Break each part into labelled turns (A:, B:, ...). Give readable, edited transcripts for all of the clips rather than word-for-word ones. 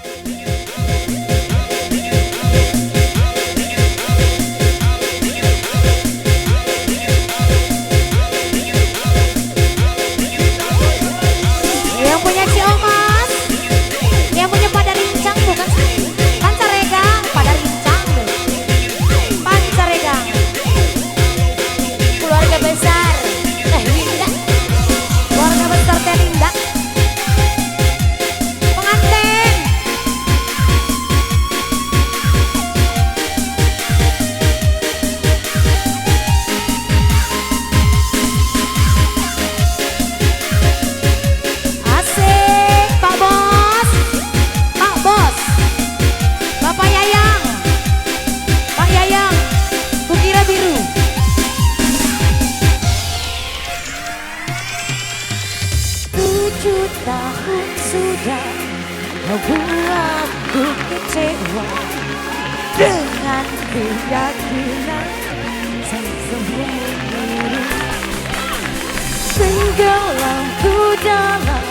A: Yang punya Ciamas, yang punya pada rincang bukan Pancaregang, pada rincang deh. Pancaregang, keluarga besar Linda, keluarga besar Teh Linda, pengantin. Asik, Pak Bos, Pak Bos, Bapak Yayang, Pak Yayang, Kukira biru. 7 tahun sudah kau buatku kecewa dengan keyakinan sang sembunyi. Tenggelamku dalam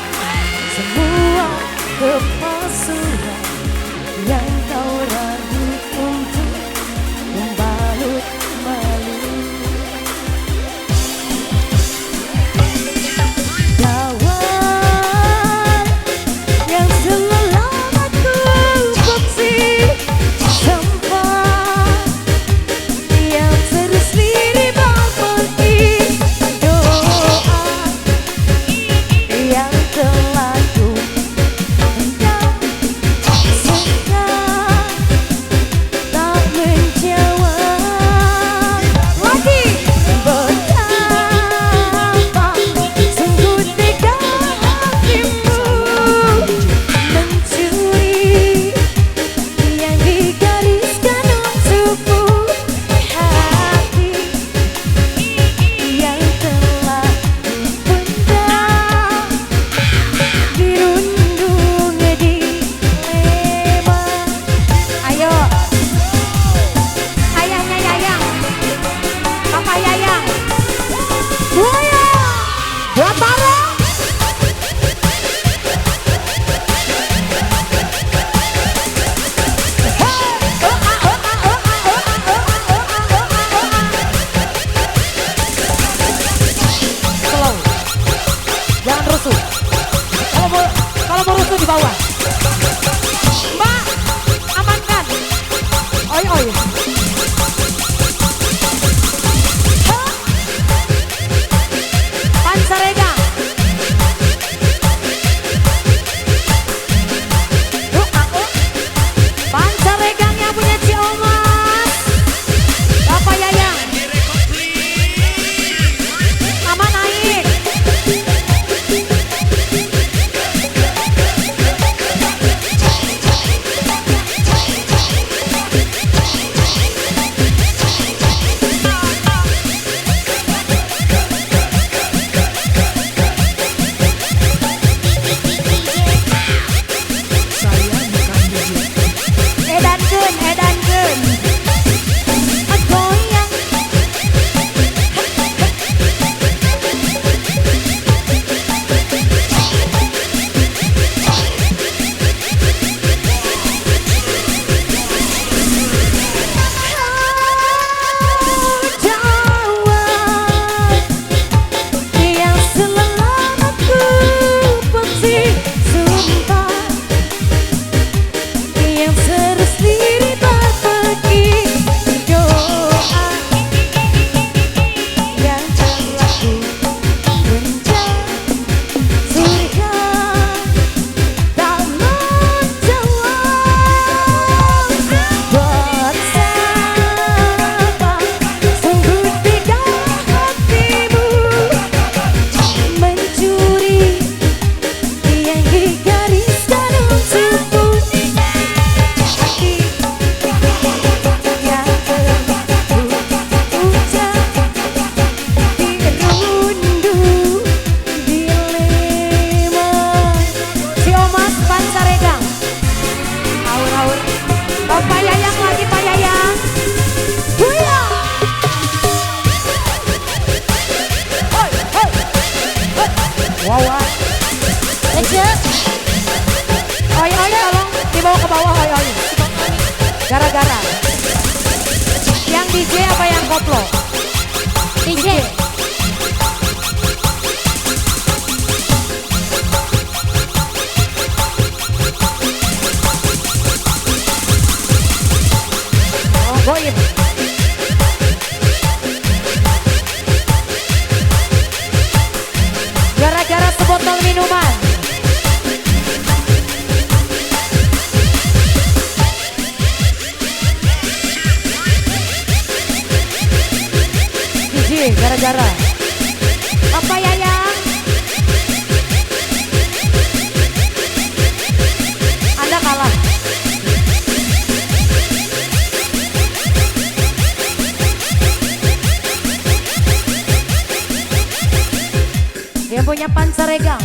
A: semua kepalsuan yang kau ragu untuk membalut malu. Kawan yang selama ku benci, tempat yang terus dirimbang pergi, doa yang telah ku cowok ke bawah, ayo ayo. Gara-gara. Yang DJ apa yang koplo? DJ. Oh, goib. Gara-gara sebotol minuman. DJ, gara-gara. Apa Yayang? Anda kalah. Dia punya panser regang.